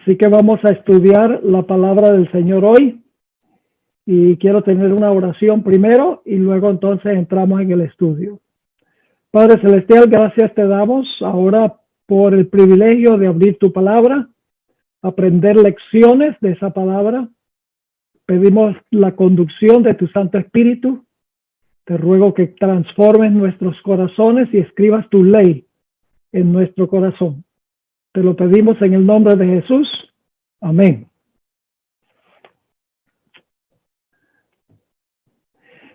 Así que vamos a estudiar la palabra del Señor hoy y quiero tener una oración primero y luego entonces entramos en el estudio. Padre Celestial, gracias te damos ahora por el privilegio de abrir tu palabra, aprender lecciones de esa palabra. Pedimos la conducción de tu Santo Espíritu. Te ruego que transformes nuestros corazones y escribas tu ley en nuestro corazón. Te lo pedimos en el nombre de Jesús. Amén.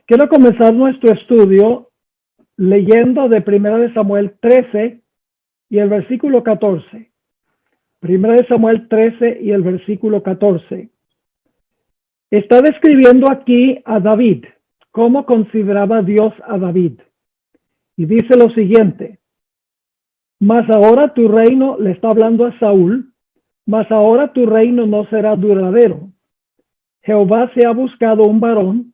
Quiero comenzar nuestro estudio leyendo de 1 Samuel 13 y el versículo 14. 1 Samuel 13 y el versículo 14. Está describiendo aquí a David, cómo consideraba Dios a David. Y dice lo siguiente: mas ahora tu reino, le está hablando a Saúl, mas ahora tu reino no será duradero. Jehová se ha buscado un varón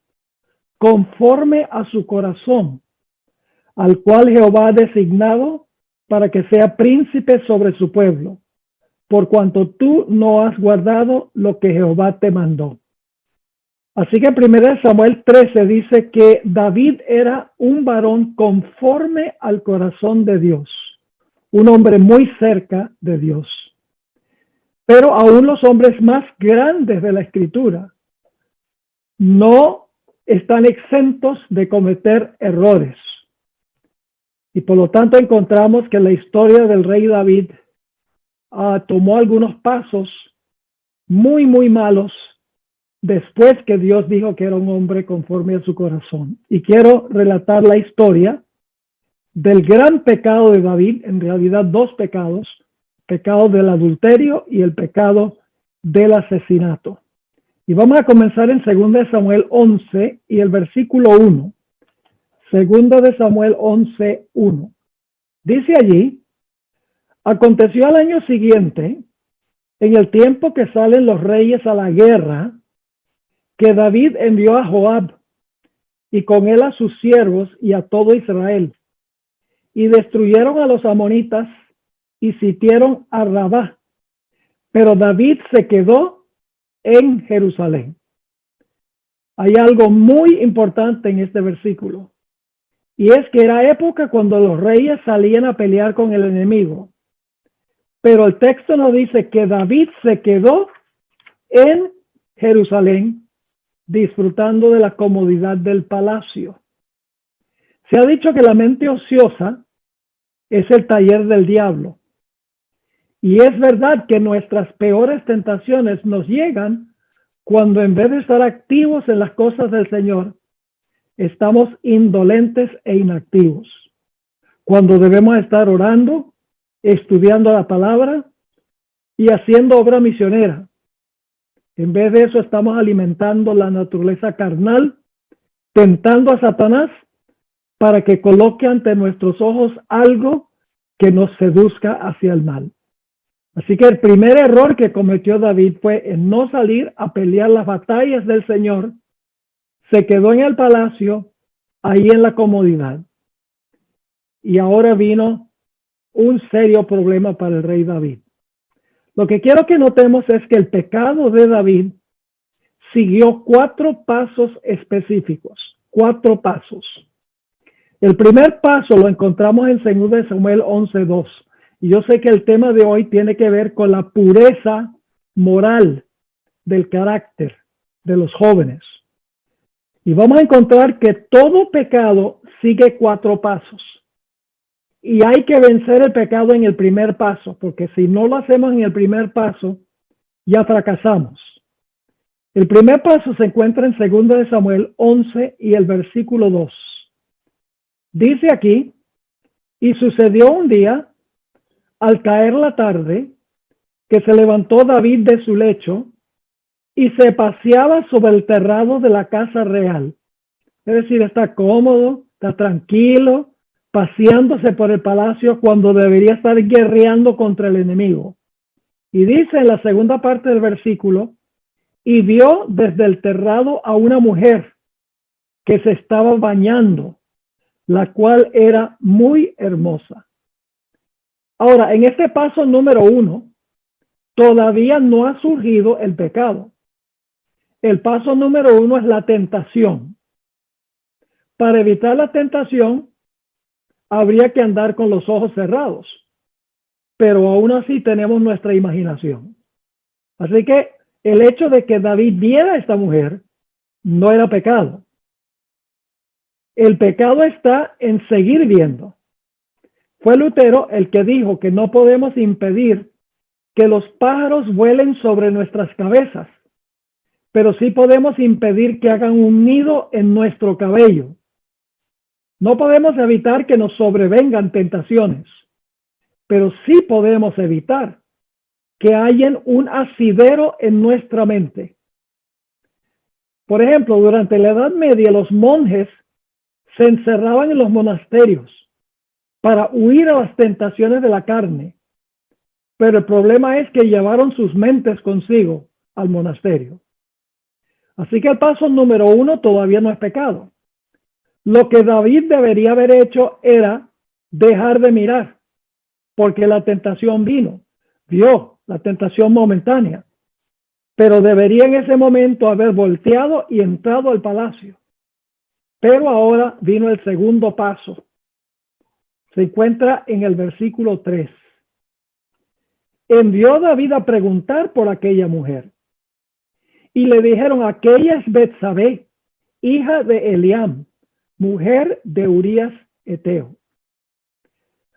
conforme a su corazón, al cual Jehová ha designado para que sea príncipe sobre su pueblo, por cuanto tú no has guardado lo que Jehová te mandó. Así que 1 Samuel 13 dice que David era un varón conforme al corazón de Dios, un hombre muy cerca de Dios. Pero aún los hombres más grandes de la Escritura no están exentos de cometer errores. Y por lo tanto encontramos que la historia del rey David tomó algunos pasos muy malos después que Dios dijo que era un hombre conforme a su corazón. Y quiero relatar la historia del gran pecado de David, en realidad dos pecados: pecado del adulterio y el pecado del asesinato. Y vamos a comenzar en 2 Samuel 11 y el versículo 1. 2 Samuel 11, 1. Dice allí: aconteció al año siguiente, en el tiempo que salen los reyes a la guerra, que David envió a Joab y con él a sus siervos y a todo Israel, y destruyeron a los amonitas y sitiaron a Rabá. Pero David se quedó en Jerusalén. Hay algo muy importante en este versículo, y es que era época cuando los reyes salían a pelear con el enemigo. Pero el texto nos dice que David se quedó en Jerusalén, disfrutando de la comodidad del palacio. Se ha dicho que la mente ociosa es el taller del diablo. Y es verdad que nuestras peores tentaciones nos llegan cuando, en vez de estar activos en las cosas del Señor, estamos indolentes e inactivos. Cuando debemos estar orando, estudiando la palabra y haciendo obra misionera. En vez de eso, estamos alimentando la naturaleza carnal, tentando a Satanás para que coloque ante nuestros ojos algo que nos seduzca hacia el mal. Así que el primer error que cometió David fue en no salir a pelear las batallas del Señor. Se quedó en el palacio, ahí en la comodidad. Y ahora vino un serio problema para el rey David. Lo que quiero que notemos es que el pecado de David siguió 4 pasos específicos. 4 pasos. El primer paso lo encontramos en 2 Samuel 11:2. Y yo sé que el tema de hoy tiene que ver con la pureza moral del carácter de los jóvenes. Y vamos a encontrar que todo pecado sigue 4 pasos. Y hay que vencer el pecado en el primer paso, porque si no lo hacemos en el primer paso, ya fracasamos. El primer paso se encuentra en 2 Samuel 11 y el versículo 2. Dice aquí: y sucedió un día, al caer la tarde, que se levantó David de su lecho y se paseaba sobre el terrado de la casa real. Es decir, está cómodo, está tranquilo, paseándose por el palacio cuando debería estar guerreando contra el enemigo. Y dice en la segunda parte del versículo: y vio desde el terrado a una mujer que se estaba bañando, la cual era muy hermosa. Ahora, en este paso número 1, todavía no ha surgido el pecado. El paso número 1 es la tentación. Para evitar la tentación, habría que andar con los ojos cerrados, pero aún así tenemos nuestra imaginación. Así que el hecho de que David viera a esta mujer no era pecado. El pecado está en seguir viendo. Fue Lutero el que dijo que no podemos impedir que los pájaros vuelen sobre nuestras cabezas, pero sí podemos impedir que hagan un nido en nuestro cabello. No podemos evitar que nos sobrevengan tentaciones, pero sí podemos evitar que haya un asidero en nuestra mente. Por ejemplo, durante la Edad Media, los monjes se encerraban en los monasterios para huir a las tentaciones de la carne, pero el problema es que llevaron sus mentes consigo al monasterio. Así que el paso número 1 todavía no es pecado. Lo que David debería haber hecho era dejar de mirar, porque la tentación vio la tentación momentánea, pero debería en ese momento haber volteado y entrado al palacio. Pero ahora vino el segundo paso. Se encuentra en el versículo 3. Envió David a preguntar por aquella mujer. Y le dijeron, aquella es Betsabé, hija de Eliam, mujer de Urías Eteo.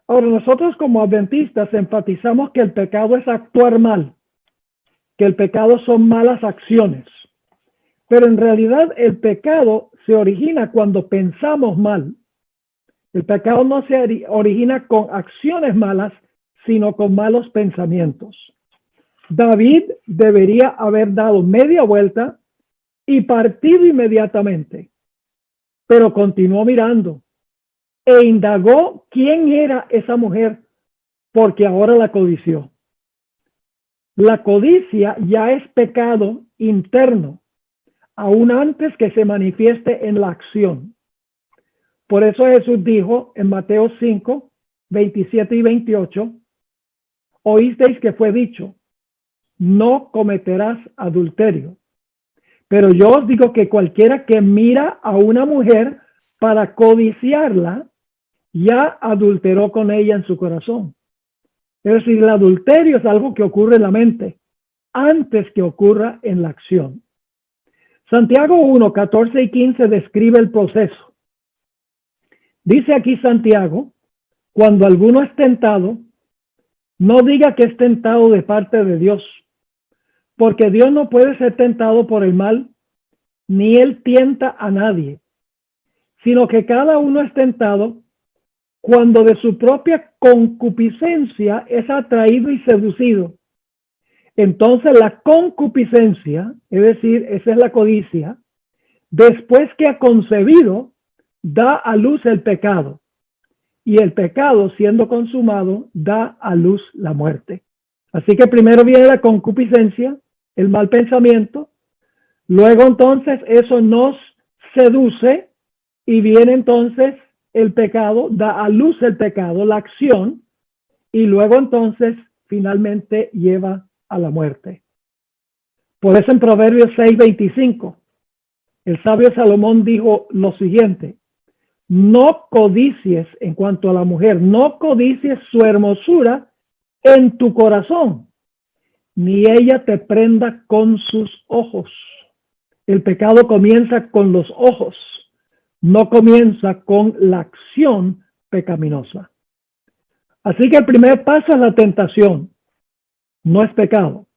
Ahora, nosotros como adventistas enfatizamos que el pecado es actuar mal, que el pecado son malas acciones. Pero en realidad el pecado se origina cuando pensamos mal. El pecado no se origina con acciones malas, sino con malos pensamientos. David debería haber dado media vuelta y partido inmediatamente, pero continuó mirando e indagó quién era esa mujer, porque ahora la codició. La codicia ya es pecado interno, aún antes que se manifieste en la acción. Por eso Jesús dijo en Mateo 5, 27 y 28, oísteis que fue dicho, no cometerás adulterio. Pero yo os digo que cualquiera que mira a una mujer para codiciarla, ya adulteró con ella en su corazón. Es decir, el adulterio es algo que ocurre en la mente, antes que ocurra en la acción. Santiago 1, 14 y 15 describe el proceso. Dice aquí Santiago, cuando alguno es tentado, no diga que es tentado de parte de Dios, porque Dios no puede ser tentado por el mal, ni él tienta a nadie, sino que cada uno es tentado cuando de su propia concupiscencia es atraído y seducido. Entonces la concupiscencia, es decir, esa es la codicia, después que ha concebido, da a luz el pecado. Y el pecado, siendo consumado, da a luz la muerte. Así que primero viene la concupiscencia, el mal pensamiento. Luego entonces eso nos seduce y viene entonces el pecado, da a luz el pecado, la acción, y luego entonces finalmente lleva a la muerte. Por eso en Proverbios 6:25, el sabio Salomón dijo lo siguiente, no codicies en cuanto a la mujer, no codicies su hermosura en tu corazón, ni ella te prenda con sus ojos. El pecado comienza con los ojos, no comienza con la acción pecaminosa. Así que el primer paso es la tentación, no es pecado.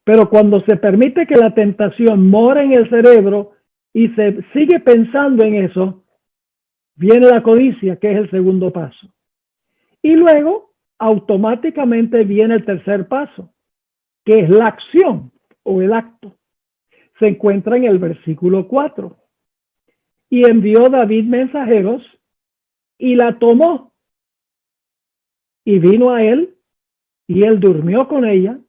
Pero cuando se permite que la tentación mora en el cerebro y se sigue pensando en eso, viene la codicia, que es el segundo paso. Y luego, automáticamente viene el tercer paso, que es la acción o el acto. Se encuentra en el versículo 4. Y envió David mensajeros y la tomó. Y vino a él y él durmió con ella.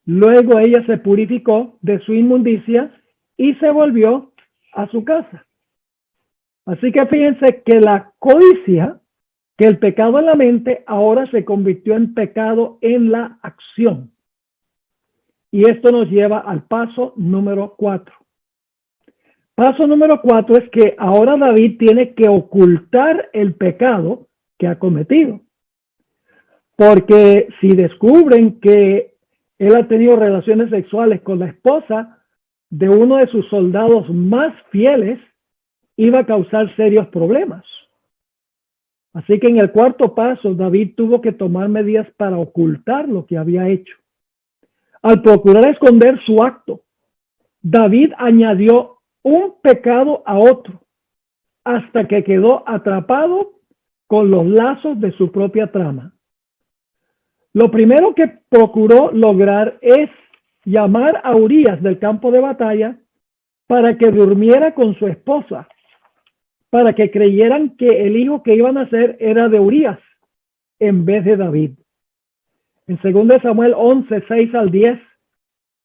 Luego ella se purificó de su inmundicia y se volvió a su casa. Así que fíjense que la codicia, que el pecado en la mente, ahora se convirtió en pecado en la acción. Y esto nos lleva al paso número 4. Paso número 4 es que ahora David tiene que ocultar el pecado que ha cometido. Porque si descubren que él ha tenido relaciones sexuales con la esposa de uno de sus soldados más fieles, iba a causar serios problemas. Así que en el cuarto paso, David tuvo que tomar medidas para ocultar lo que había hecho. Al procurar esconder su acto, David añadió un pecado a otro, hasta que quedó atrapado con los lazos de su propia trama. Lo primero que procuró lograr es llamar a Urías del campo de batalla para que durmiera con su esposa, para que creyeran que el hijo que iban a nacer era de Urías en vez de David. En 2 Samuel 11, 6 al 10,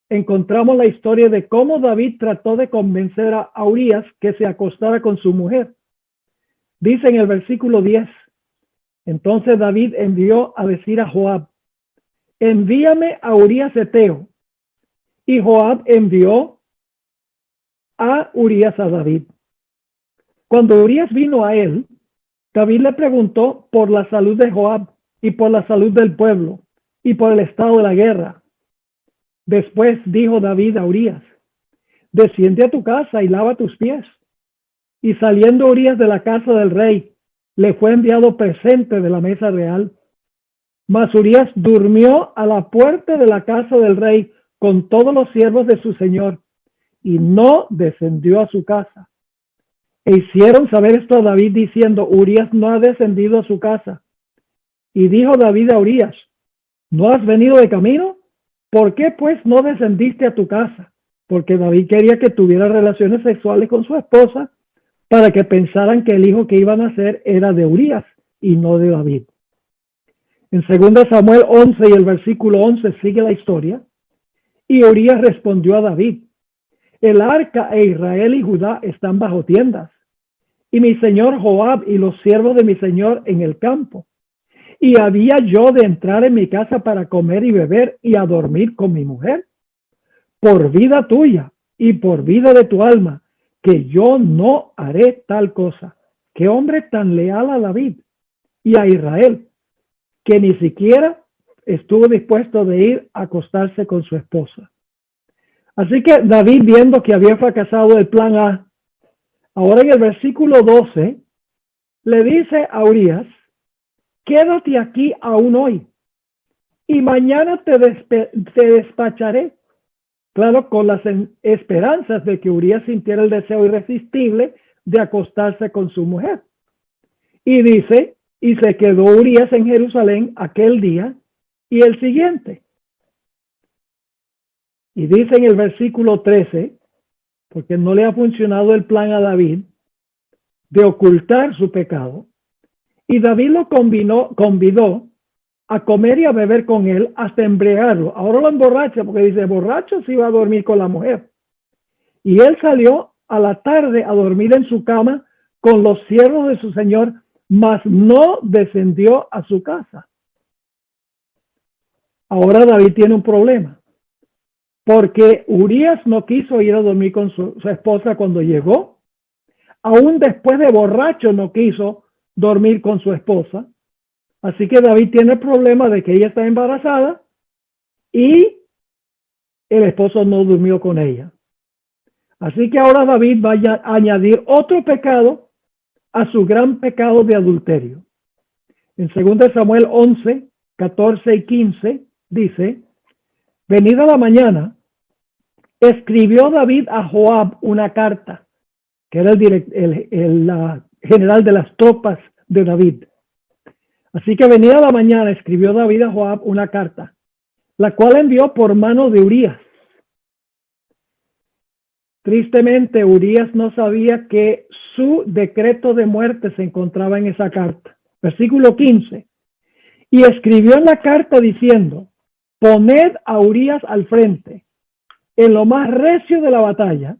encontramos la historia de cómo David trató de convencer a Urías que se acostara con su mujer. Dice en el versículo 10, entonces David envió a decir a Joab, envíame a Urías Eteo. Y Joab envió a Urías a David. Cuando Urías vino a él, David le preguntó por la salud de Joab y por la salud del pueblo y por el estado de la guerra. Después dijo David a Urías, desciende a tu casa y lava tus pies. Y saliendo Urías de la casa del rey, le fue enviado presente de la mesa real. Mas Urías durmió a la puerta de la casa del rey con todos los siervos de su señor y no descendió a su casa. E hicieron saber esto a David diciendo, Urías no ha descendido a su casa. Y dijo David a Urías, ¿no has venido de camino? ¿Por qué pues no descendiste a tu casa? Porque David quería que tuviera relaciones sexuales con su esposa para que pensaran que el hijo que iban a nacer era de Urías y no de David. En 2 Samuel 11 y el versículo 11 sigue la historia. Y Urías respondió a David, el arca e Israel y Judá están bajo tiendas, y mi señor Joab y los siervos de mi señor en el campo. Y había yo de entrar en mi casa para comer y beber y a dormir con mi mujer. Por vida tuya y por vida de tu alma, que yo no haré tal cosa. Qué hombre tan leal a David y a Israel, que ni siquiera estuvo dispuesto de ir a acostarse con su esposa. Así que David, viendo que había fracasado el plan A, ahora en el versículo 12, le dice a Urías, quédate aquí aún hoy, y mañana te despacharé. Claro, con las esperanzas de que Urías sintiera el deseo irresistible de acostarse con su mujer. Y dice, y se quedó Urías en Jerusalén aquel día y el siguiente. Y dice en el versículo 13, porque no le ha funcionado el plan a David de ocultar su pecado, y David lo convidó a comer y a beber con él hasta embriagarlo. Ahora lo emborracha porque dice, borracho se iba a dormir con la mujer. Y él salió a la tarde a dormir en su cama con los siervos de su señor, mas no descendió a su casa. Ahora David tiene un problema, porque Urías no quiso ir a dormir con su esposa cuando llegó. Aún después de borracho no quiso dormir con su esposa. Así que David tiene el problema de que ella está embarazada y el esposo no durmió con ella. Así que ahora David va a añadir otro pecado a su gran pecado de adulterio. En 2 Samuel 11, 14 y 15 dice, venida la mañana, escribió David a Joab una carta, que era el general de las tropas de David. Así que venida la mañana, escribió David a Joab una carta, la cual envió por mano de Urías. Tristemente, Urías no sabía que su decreto de muerte se encontraba en esa carta. Versículo 15. Y escribió en la carta diciendo, poned a Urías al frente, en lo más recio de la batalla,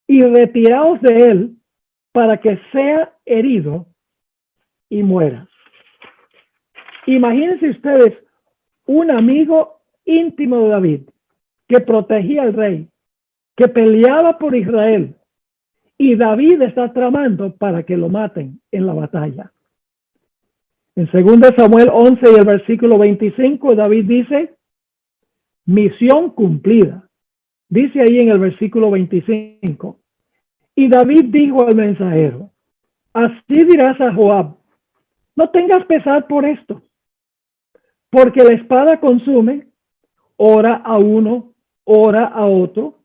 y retiraos de él para que sea herido y muera. Imagínense ustedes un amigo íntimo de David que protegía al rey, que peleaba por Israel. Y David está tramando para que lo maten en la batalla. En 2 Samuel 11 y el versículo 25, David dice, misión cumplida. Dice ahí en el versículo 25, y David dijo al mensajero, así dirás a Joab, no tengas pesar por esto, porque la espada consume, ora a uno, ora a otro.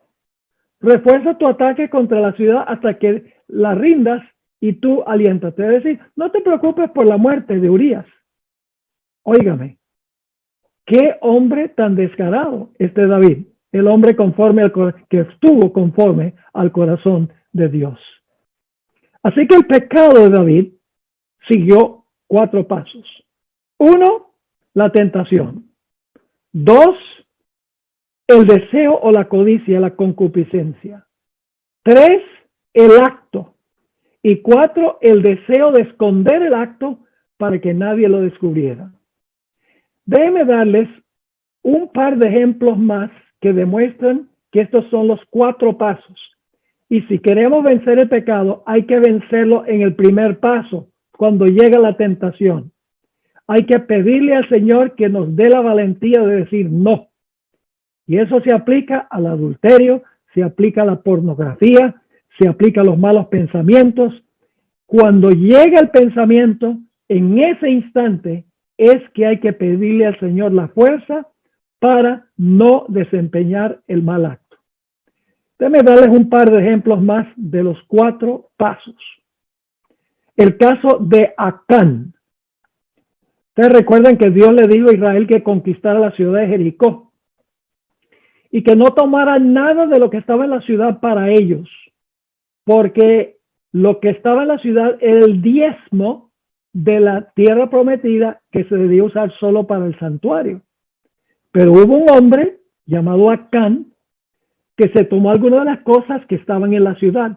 Refuerza tu ataque contra la ciudad hasta que la rindas y tú aliéntate. Es decir, no te preocupes por la muerte de Urías. Óigame, qué hombre tan descarado este David, el hombre conforme al que estuvo conforme al corazón de Dios. Así que el pecado de David siguió 4 pasos. 1, la tentación. 2, el deseo o la codicia, la concupiscencia. 3, el acto. Y 4, el deseo de esconder el acto para que nadie lo descubriera. Déjenme darles un par de ejemplos más que demuestran que estos son los 4 pasos. Y si queremos vencer el pecado, hay que vencerlo en el primer paso, cuando llega la tentación. Hay que pedirle al Señor que nos dé la valentía de decir no. Y eso se aplica al adulterio, se aplica a la pornografía, se aplica a los malos pensamientos. Cuando llega el pensamiento, en ese instante es que hay que pedirle al Señor la fuerza para no desempeñar el mal acto. Déjenme darles un par de ejemplos más de los 4 pasos. El caso de Acán. Ustedes recuerdan que Dios le dijo a Israel que conquistara la ciudad de Jericó y que no tomara nada de lo que estaba en la ciudad para ellos, porque lo que estaba en la ciudad era el diezmo de la tierra prometida que se debía usar solo para el santuario. Pero hubo un hombre llamado Acán que se tomó algunas de las cosas que estaban en la ciudad.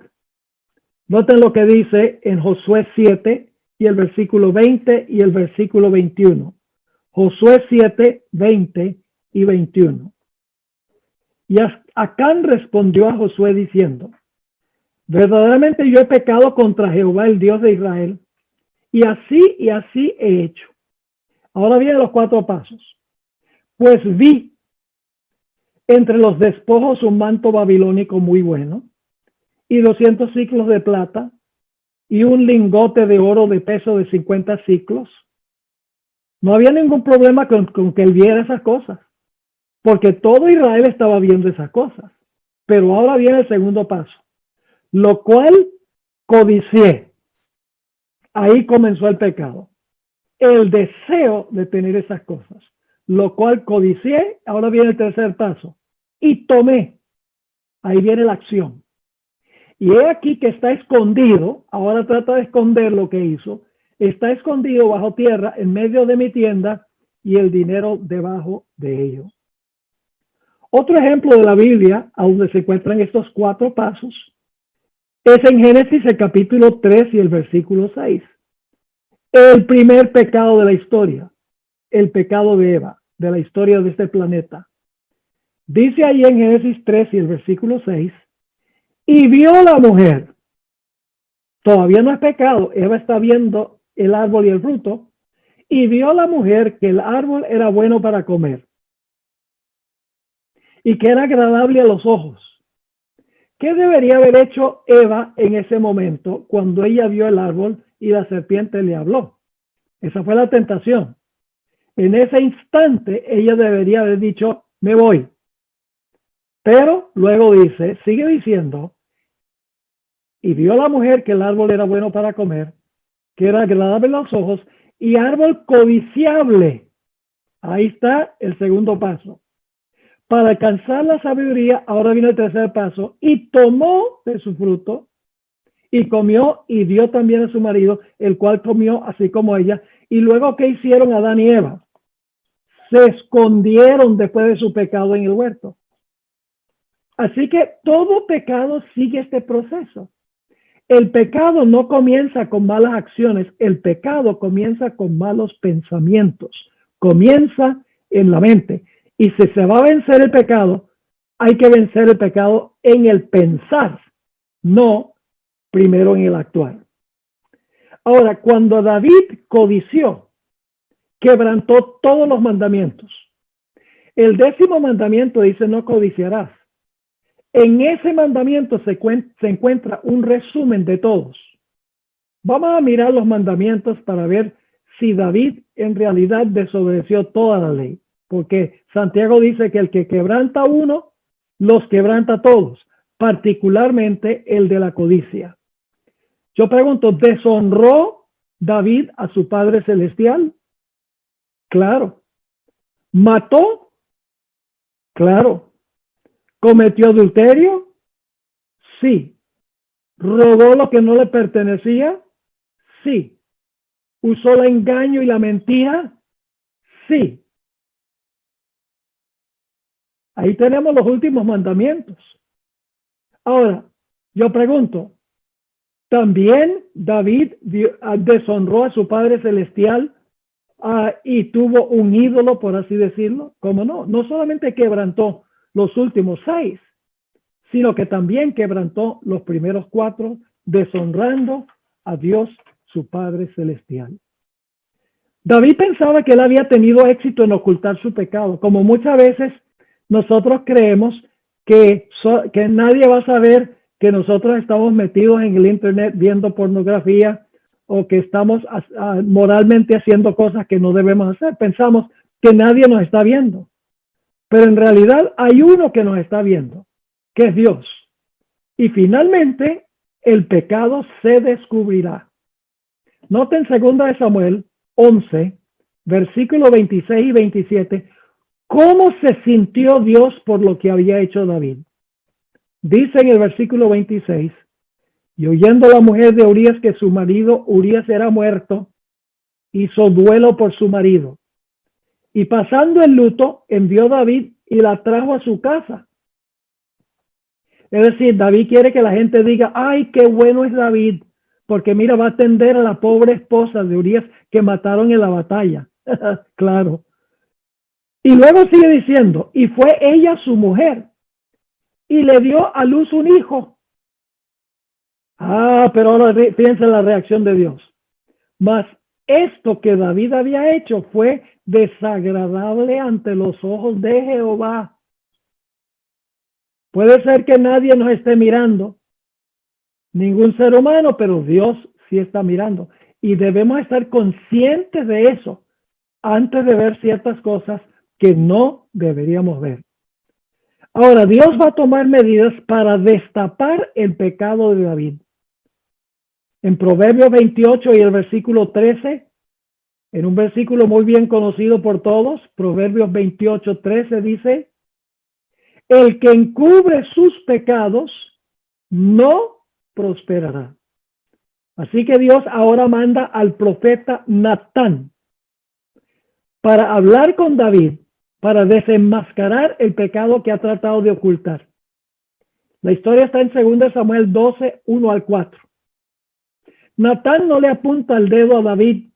Noten lo que dice en Josué 7 y el versículo 20 y el versículo 21. Josué 7, 20 y 21. Y Acán respondió a Josué diciendo, verdaderamente yo he pecado contra Jehová, el Dios de Israel, y así he hecho. Ahora vienen los 4 pasos. Pues vi entre los despojos un manto babilónico muy bueno, y 200 ciclos de plata, y un lingote de oro de peso de 50 ciclos. No había ningún problema con que él viera esas cosas, porque todo Israel estaba viendo esas cosas. Pero ahora viene el segundo paso, lo cual codicié. Ahí comenzó el pecado. El deseo de tener esas cosas, lo cual codicié. Ahora viene el tercer paso. Y tomé. Ahí viene la acción. Y he aquí que está escondido. Ahora trata de esconder lo que hizo. Está escondido bajo tierra en medio de mi tienda y el dinero debajo de ello. Otro ejemplo de la Biblia, a donde se encuentran estos 4 pasos, es en Génesis el capítulo 3 y el versículo 6. El primer pecado de la historia, el pecado de Eva, de la historia de este planeta. Dice ahí en Génesis 3 y el versículo 6, y vio la mujer, todavía no es pecado, Eva está viendo el árbol y el fruto, y vio la mujer que el árbol era bueno para comer y que era agradable a los ojos. ¿Qué debería haber hecho Eva en ese momento cuando ella vio el árbol y la serpiente le habló? Esa fue la tentación. En ese instante ella debería haber dicho, me voy. Pero luego dice, sigue diciendo, y vio la mujer que el árbol era bueno para comer, que era agradable a los ojos y árbol codiciable. Ahí está el segundo paso. Para alcanzar la sabiduría, ahora viene el tercer paso, y tomó de su fruto y comió y dio también a su marido, el cual comió así como ella. Y luego, ¿qué hicieron Adán y Eva? Se escondieron después de su pecado en el huerto. Así que todo pecado sigue este proceso. El pecado no comienza con malas acciones, el pecado comienza con malos pensamientos, comienza en la mente. Y si se va a vencer el pecado, Hay que vencer el pecado en el pensar, no primero en el actuar. Ahora, cuando David codició, quebrantó todos los mandamientos. El 10º mandamiento dice: no codiciarás. En ese mandamiento se encuentra un resumen de todos. Vamos a mirar los mandamientos para ver si David en realidad desobedeció toda la ley. Porque Santiago dice que el que quebranta uno, los quebranta todos, particularmente el de la codicia. Yo pregunto, ¿deshonró David a su Padre Celestial? Claro. ¿Mató? Claro. ¿Cometió adulterio? Sí. ¿Robó lo que no le pertenecía? Sí. ¿Usó el engaño y la mentira? Sí. Ahí tenemos los últimos mandamientos. Ahora, yo pregunto, ¿también David deshonró a su Padre Celestial y tuvo un ídolo, por así decirlo? ¿Cómo no? No solamente quebrantó los últimos 6, sino que también quebrantó los primeros 4, deshonrando a Dios, su Padre Celestial. David pensaba que él había tenido éxito en ocultar su pecado, como muchas veces nosotros creemos que nadie va a saber que nosotros estamos metidos en el internet viendo pornografía o que estamos moralmente haciendo cosas que no debemos hacer. Pensamos que nadie nos está viendo, pero en realidad hay uno que nos está viendo, que es Dios. Y finalmente el pecado se descubrirá. Noten 2 Samuel 11, versículos 26 y 27, ¿cómo se sintió Dios por lo que había hecho David? Dice en el versículo 26, y oyendo la mujer de Urías que su marido Urías era muerto, hizo duelo por su marido. Y pasando el luto, envió David y la trajo a su casa. Es decir, David quiere que la gente diga, ay, qué bueno es David, porque mira, va a atender a la pobre esposa de Urías que mataron en la batalla. Claro. Y luego sigue diciendo, y fue ella su mujer, y le dio a luz un hijo. Pero ahora piensa en la reacción de Dios. Mas esto que David había hecho fue desagradable ante los ojos de Jehová. Puede ser que nadie nos esté mirando, ningún ser humano, pero Dios sí está mirando. Y debemos estar conscientes de eso antes de ver ciertas cosas que no deberíamos ver. Ahora, Dios va a tomar medidas para destapar el pecado de David. En Proverbios 28 y el versículo 13, en un versículo muy bien conocido por todos, Proverbios 28, 13 dice, el que encubre sus pecados no prosperará. Así que Dios ahora manda al profeta Natán para hablar con David, para desenmascarar el pecado que ha tratado de ocultar. La historia está en 2 Samuel 12, 1 al 4. Natán no le apunta el dedo a David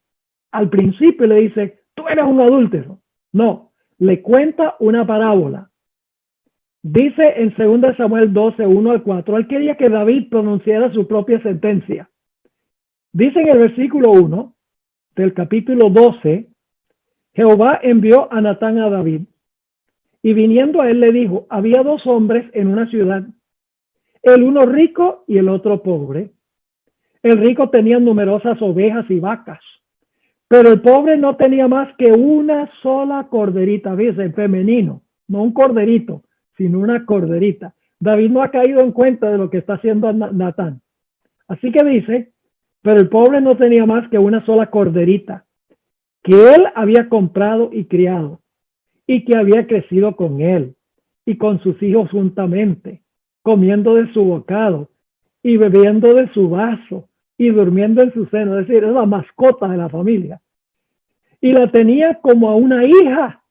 al principio y le dice, tú eres un adúltero. No, le cuenta una parábola. Dice en 2 Samuel 12, 1 al 4, él quería que David pronunciara su propia sentencia. Dice en el versículo 1 del capítulo 12, Jehová envió a Natán a David, y viniendo a él le dijo, había 2 hombres en una ciudad, el uno rico y el otro pobre. El rico tenía numerosas ovejas y vacas, pero el pobre no tenía más que una sola corderita, dice en femenino, no un corderito, sino una corderita. David no ha caído en cuenta de lo que está haciendo Natán. Así que dice, pero el pobre no tenía más que una sola corderita, que él había comprado y criado, y que había crecido con él, y con sus hijos juntamente, comiendo de su bocado, y bebiendo de su vaso, y durmiendo en su seno, es decir, es la mascota de la familia. Y la tenía como a una hija.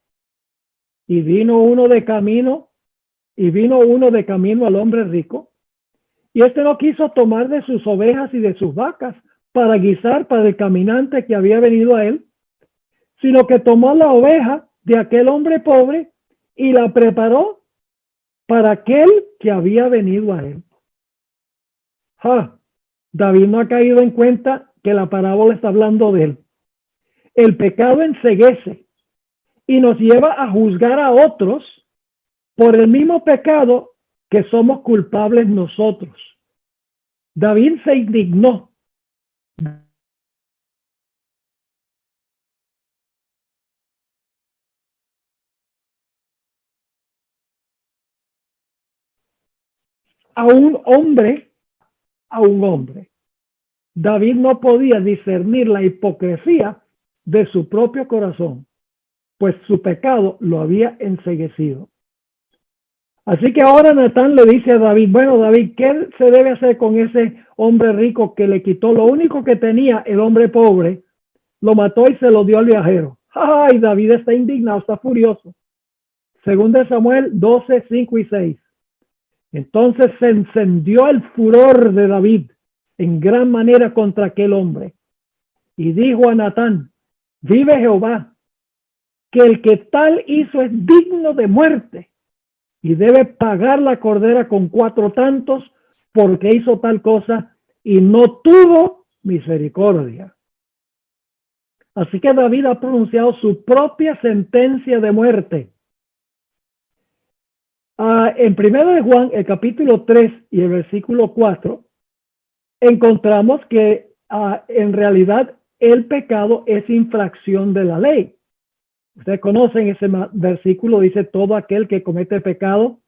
Y vino uno de camino al hombre rico, y este no quiso tomar de sus ovejas y de sus vacas para guisar para el caminante que había venido a él, sino que tomó la oveja de aquel hombre pobre y la preparó para aquel que había venido a él. David no ha caído en cuenta que la parábola está hablando de él. El pecado enceguece y nos lleva a juzgar a otros por el mismo pecado que somos culpables nosotros. David se indignó. A un hombre. David no podía discernir la hipocresía de su propio corazón, pues su pecado lo había enceguecido. Así que ahora Natán le dice a David, bueno, David, ¿qué se debe hacer con ese hombre rico que le quitó lo único que tenía el hombre pobre, lo mató y se lo dio al viajero? Ay, David está indignado, está furioso. Segunda de Samuel 12, 5 y 6. Entonces se encendió el furor de David en gran manera contra aquel hombre. Y dijo a Natán, vive Jehová, que el que tal hizo es digno de muerte y debe pagar la cordera con 4 tantos porque hizo tal cosa y no tuvo misericordia. Así que David ha pronunciado su propia sentencia de muerte. En 1 de Juan, el capítulo 3 y el versículo 4, encontramos que en realidad el pecado es infracción de la ley. Ustedes conocen ese versículo, dice todo aquel que comete pecado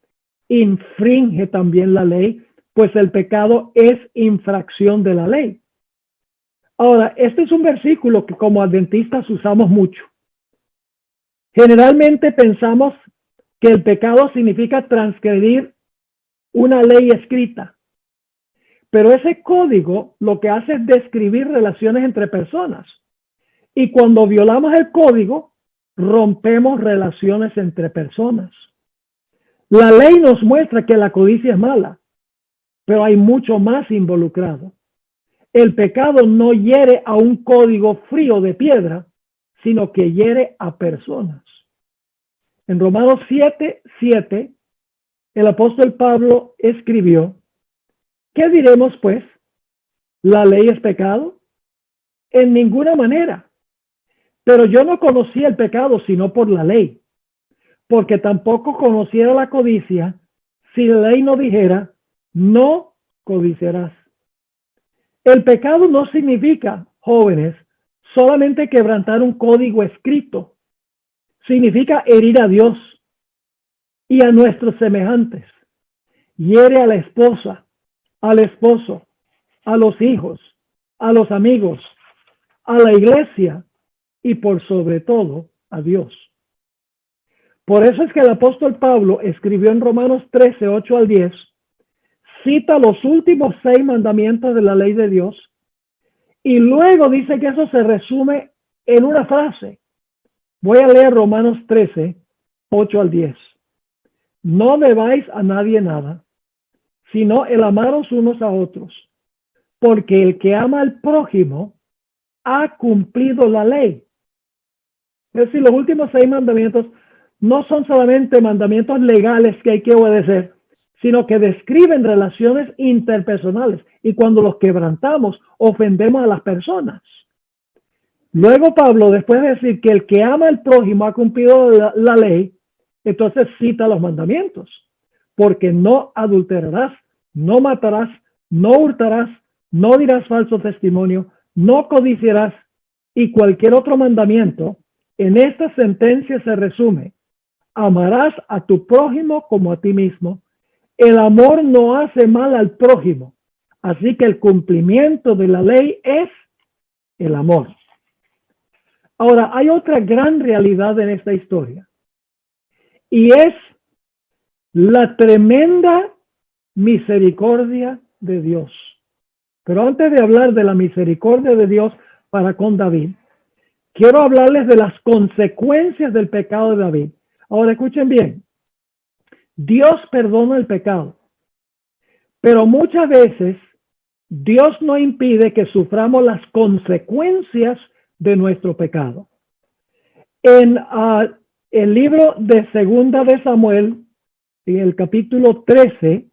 infringe también la ley, pues el pecado es infracción de la ley. Ahora, este es un versículo que como adventistas usamos mucho. Generalmente pensamos que el pecado significa transgredir una ley escrita. Pero ese código lo que hace es describir relaciones entre personas. Y cuando violamos el código, rompemos relaciones entre personas. La ley nos muestra que la codicia es mala, pero hay mucho más involucrado. El pecado no hiere a un código frío de piedra, sino que hiere a personas. En Romanos 7, 7, el apóstol Pablo escribió, ¿qué diremos pues? ¿La ley es pecado? En ninguna manera. Pero yo no conocía el pecado sino por la ley, porque tampoco conociera la codicia si la ley no dijera, no codiciarás. El pecado no significa, jóvenes, solamente quebrantar un código escrito. Significa herir a Dios y a nuestros semejantes. Hiere a la esposa, al esposo, a los hijos, a los amigos, a la iglesia y por sobre todo a Dios. Por eso es que el apóstol Pablo escribió en Romanos 13, 8 al 10, cita los últimos 6 mandamientos de la ley de Dios y luego dice que eso se resume en una frase. Voy a leer Romanos 13, 8 al 10. No debáis a nadie nada, sino el amaros unos a otros, porque el que ama al prójimo ha cumplido la ley. Es decir, los últimos 6 mandamientos no son solamente mandamientos legales que hay que obedecer, sino que describen relaciones interpersonales y cuando los quebrantamos ofendemos a las personas. Luego Pablo, después de decir que el que ama al prójimo ha cumplido la ley, entonces cita los mandamientos, porque no adulterarás, no matarás, no hurtarás, no dirás falso testimonio, no codiciarás y cualquier otro mandamiento. En esta sentencia se resume, amarás a tu prójimo como a ti mismo. El amor no hace mal al prójimo, así que el cumplimiento de la ley es el amor. Ahora, hay otra gran realidad en esta historia y es la tremenda misericordia de Dios. Pero antes de hablar de la misericordia de Dios para con David, quiero hablarles de las consecuencias del pecado de David. Ahora escuchen bien, Dios perdona el pecado, pero muchas veces Dios no impide que suframos las consecuencias de nuestro pecado. En el libro de Segunda de Samuel, en el capítulo 13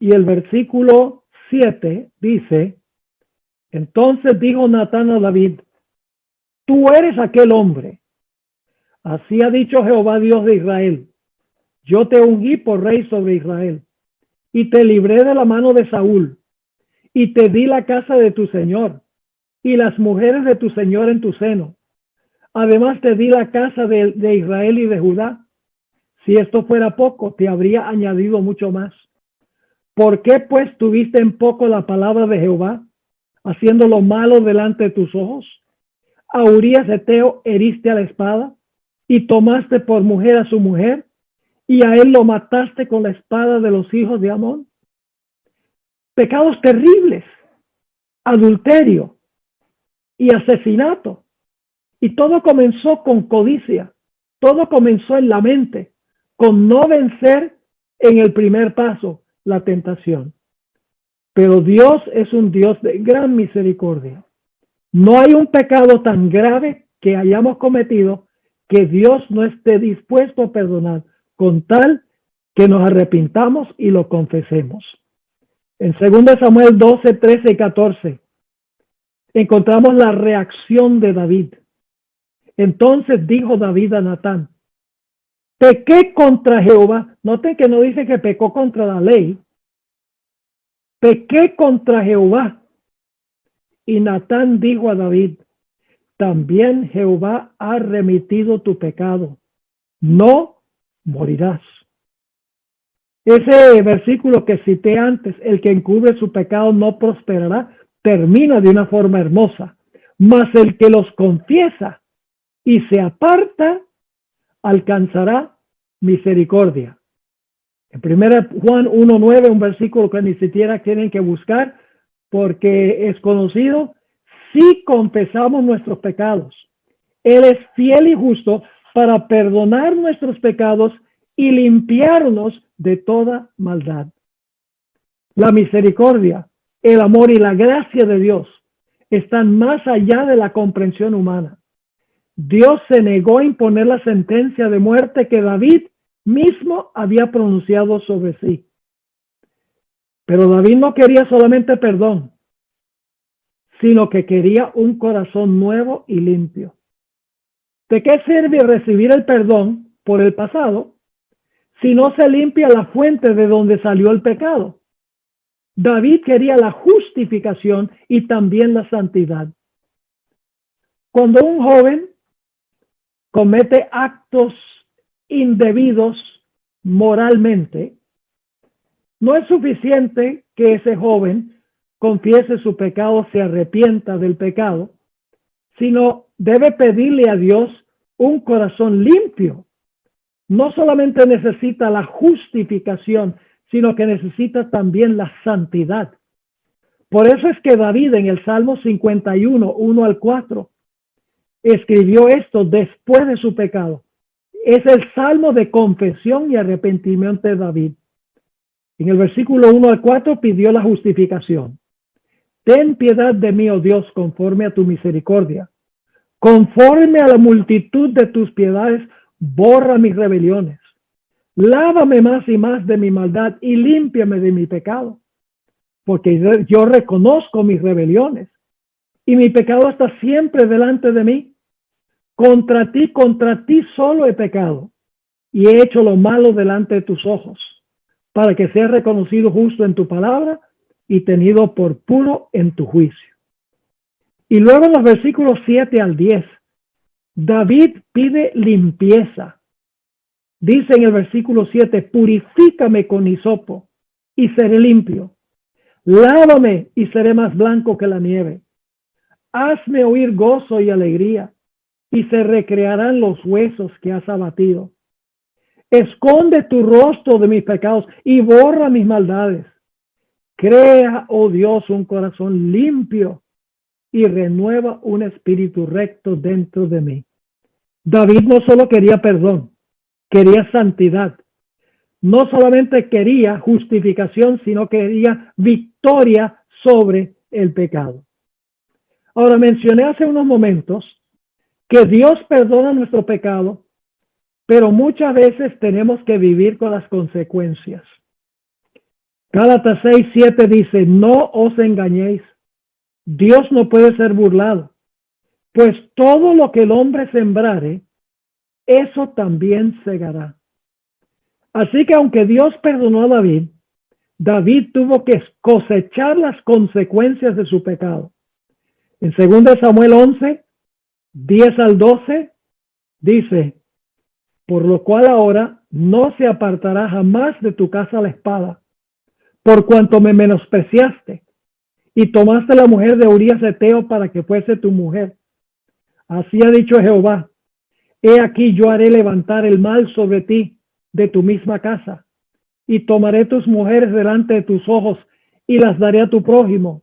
y el versículo 7 dice: entonces dijo Natán a David, tú eres aquel hombre. Así ha dicho Jehová Dios de Israel, yo te ungí por rey sobre Israel, y te libré de la mano de Saúl, y te di la casa de tu señor, y las mujeres de tu señor en tu seno. Además te di la casa de Israel y de Judá. Si esto fuera poco, te habría añadido mucho más. ¿Por qué pues tuviste en poco la palabra de Jehová, haciendo lo malo delante de tus ojos? A Urías Heteo heriste a la espada, y tomaste por mujer a su mujer, y a él lo mataste con la espada de los hijos de Amón. Pecados terribles, adulterio y asesinato. Y todo comenzó con codicia, todo comenzó en la mente, con no vencer en el primer paso, la tentación. Pero Dios es un Dios de gran misericordia. No hay un pecado tan grave que hayamos cometido que Dios no esté dispuesto a perdonar, con tal que nos arrepintamos y lo confesemos. En 2 Samuel 12, 13 y 14 encontramos la reacción de David. Entonces dijo David a Natán, pequé contra Jehová. Noten que no dice que pecó contra la ley. Pequé contra Jehová. Y Natán dijo a David, también Jehová ha remitido tu pecado. No morirás. Ese versículo que cité antes, el que encubre su pecado no prosperará, termina de una forma hermosa. Mas el que los confiesa y se aparta, alcanzará misericordia. En 1 Juan 1:9, un versículo que ni siquiera tienen que buscar porque es conocido, si confesamos nuestros pecados, Él es fiel y justo para perdonar nuestros pecados y limpiarnos de toda maldad. La misericordia, el amor y la gracia de Dios están más allá de la comprensión humana. Dios se negó a imponer la sentencia de muerte que David mismo había pronunciado sobre sí. Pero David no quería solamente perdón, sino que quería un corazón nuevo y limpio. ¿De qué sirve recibir el perdón por el pasado si no se limpia la fuente de donde salió el pecado? David quería la justificación y también la santidad. Cuando un joven comete actos indebidos moralmente, no es suficiente que ese joven confiese su pecado, se arrepienta del pecado, sino debe pedirle a Dios un corazón limpio. No solamente necesita la justificación, sino que necesita también la santidad. Por eso es que David en el Salmo 51, 1 al 4, escribió esto después de su pecado. Es el salmo de confesión y arrepentimiento de David. En el versículo 1 al 4 pidió la justificación. Ten piedad de mí, oh Dios, conforme a tu misericordia. Conforme a la multitud de tus piedades, borra mis rebeliones. Lávame más y más de mi maldad y límpiame de mi pecado. Porque yo reconozco mis rebeliones y mi pecado está siempre delante de mí. Contra ti solo he pecado y he hecho lo malo delante de tus ojos, para que seas reconocido justo en tu palabra y tenido por puro en tu juicio. Y luego en los versículos 7 al 10, David pide limpieza. Dice en el versículo 7, purifícame con hisopo y seré limpio. Lávame y seré más blanco que la nieve. Hazme oír gozo y alegría, y se recrearán los huesos que has abatido. Esconde tu rostro de mis pecados y borra mis maldades. Crea, oh Dios, un corazón limpio y renueva un espíritu recto dentro de mí. David no solo quería perdón, quería santidad. No solamente quería justificación, sino quería victoria sobre el pecado. Ahora, mencioné hace unos momentos que Dios perdona nuestro pecado pero muchas veces tenemos que vivir con las consecuencias. Gálatas 6:7 dice, no os engañéis, Dios no puede ser burlado, pues todo lo que el hombre sembrare, eso también segará. Así que aunque Dios perdonó a David, David tuvo que cosechar las consecuencias de su pecado. En 2 Samuel 11, 10 al 12, dice, por lo cual ahora no se apartará jamás de tu casa la espada, por cuanto me menospreciaste y tomaste la mujer de Urías Heteo para que fuese tu mujer. Así ha dicho Jehová, he aquí yo haré levantar el mal sobre ti de tu misma casa, y tomaré tus mujeres delante de tus ojos y las daré a tu prójimo,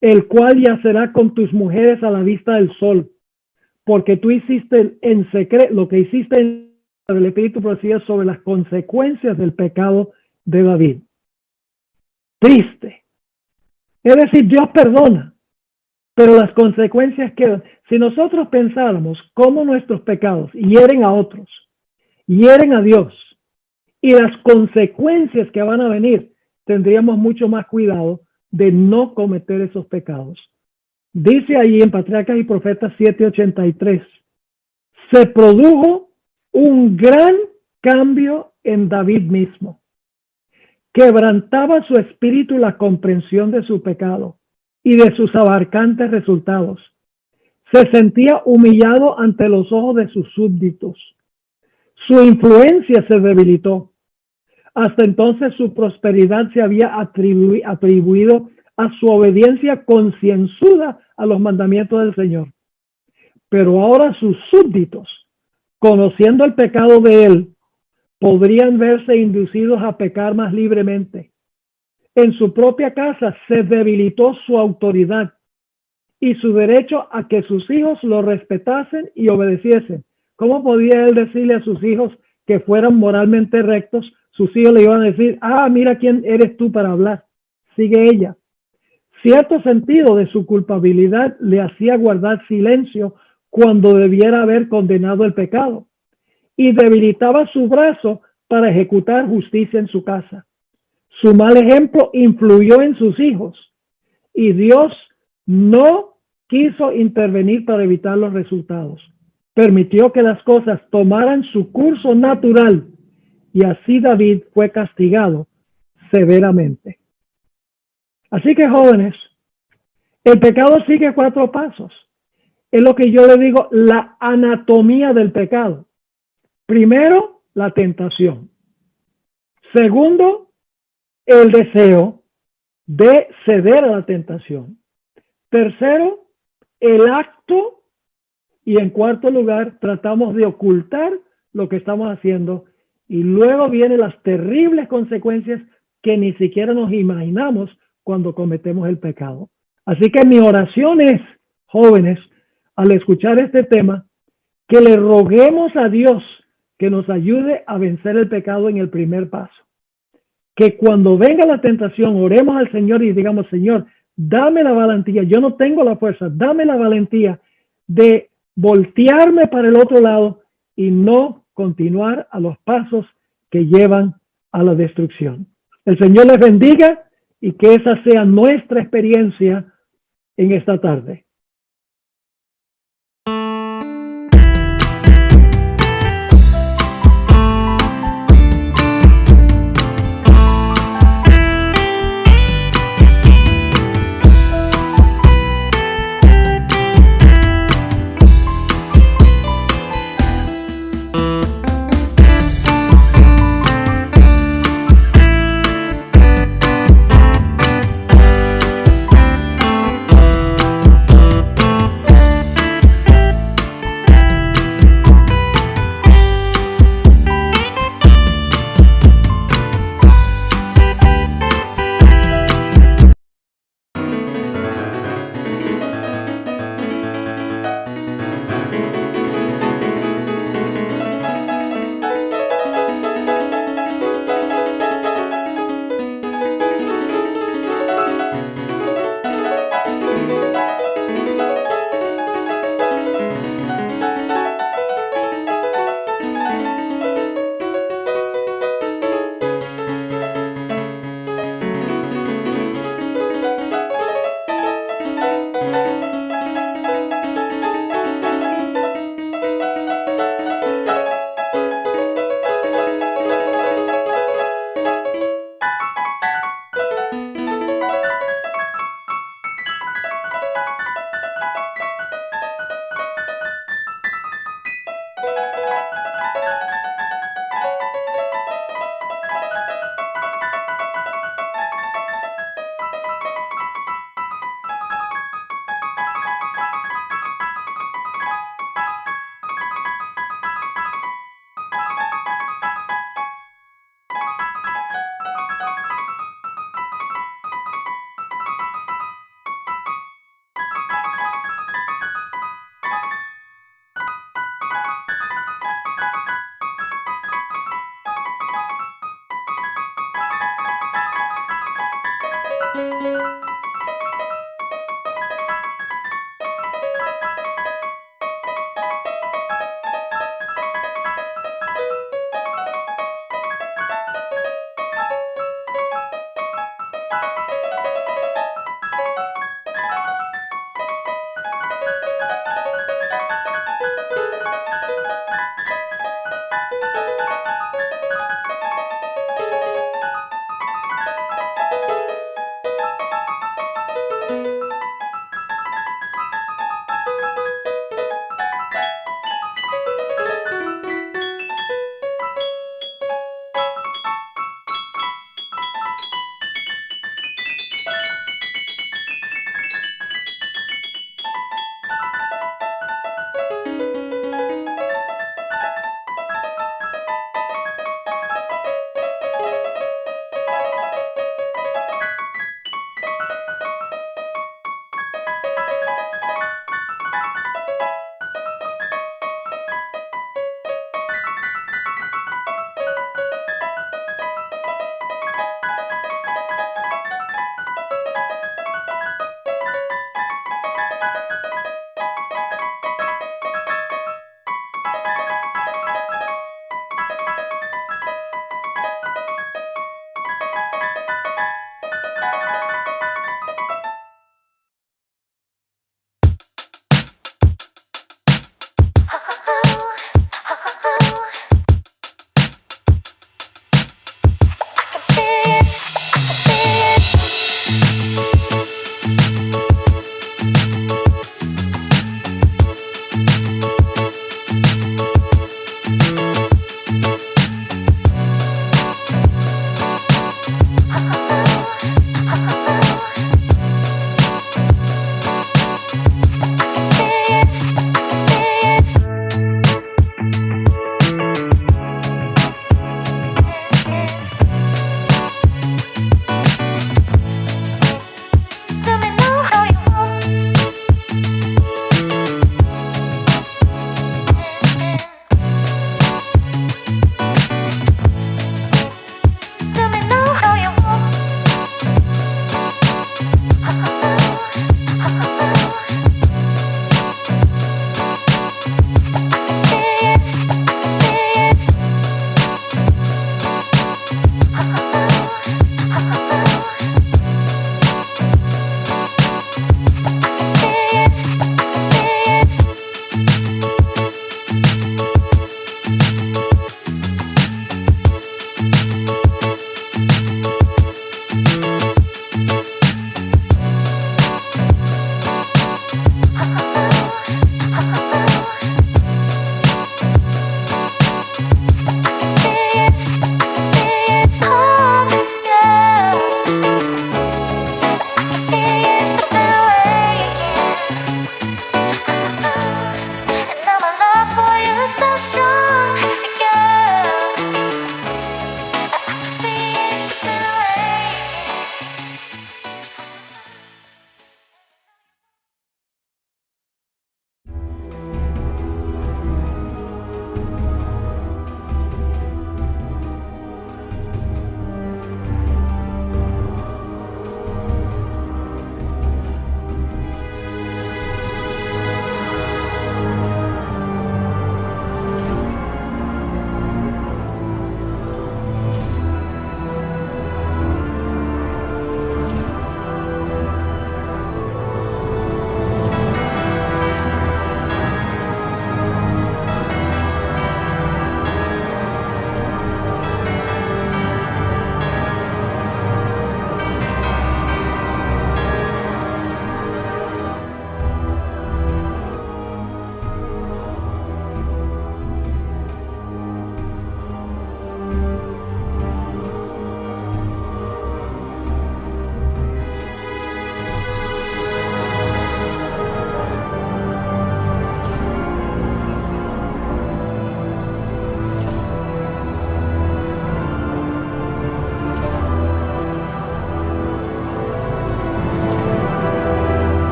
el cual yacerá con tus mujeres a la vista del sol, porque tú hiciste en secreto, lo que hiciste en el Espíritu procedía sobre las consecuencias del pecado de David. Triste. Es decir, Dios perdona, pero las consecuencias quedan. Si nosotros pensáramos cómo nuestros pecados hieren a otros, hieren a Dios, y las consecuencias que van a venir, tendríamos mucho más cuidado de no cometer esos pecados. Dice ahí en Patriarcas y Profetas 7:83, se produjo un gran cambio en David mismo. Quebrantaba su espíritu la comprensión de su pecado y de sus abarcantes resultados. Se sentía humillado ante los ojos de sus súbditos. Su influencia se debilitó. Hasta entonces su prosperidad se había atribuido a su obediencia concienzuda a los mandamientos del Señor. Pero ahora sus súbditos, conociendo el pecado de él, podrían verse inducidos a pecar más libremente. En su propia casa se debilitó su autoridad y su derecho a que sus hijos lo respetasen y obedeciesen. ¿Cómo podía él decirle a sus hijos que fueran moralmente rectos? Sus hijos le iban a decir, mira quién eres tú para hablar, sigue ella. Cierto sentido de su culpabilidad le hacía guardar silencio cuando debiera haber condenado el pecado y debilitaba su brazo para ejecutar justicia en su casa. Su mal ejemplo influyó en sus hijos y Dios no quiso intervenir para evitar los resultados. Permitió que las cosas tomaran su curso natural y así David fue castigado severamente. Así que jóvenes, el pecado sigue 4 pasos. Es lo que yo le digo, la anatomía del pecado. Primero, la tentación. Segundo, el deseo de ceder a la tentación. Tercero, el acto. Y en cuarto lugar, tratamos de ocultar lo que estamos haciendo. Y luego vienen las terribles consecuencias que ni siquiera nos imaginamos cuando cometemos el pecado. Así que mi oración es, jóvenes, al escuchar este tema, que le roguemos a Dios que nos ayude a vencer el pecado en el primer paso. Que cuando venga la tentación, oremos al Señor y digamos, Señor, dame la valentía, yo no tengo la fuerza, dame la valentía de voltearme para el otro lado y no continuar a los pasos que llevan a la destrucción. El Señor les bendiga y que esa sea nuestra experiencia en esta tarde.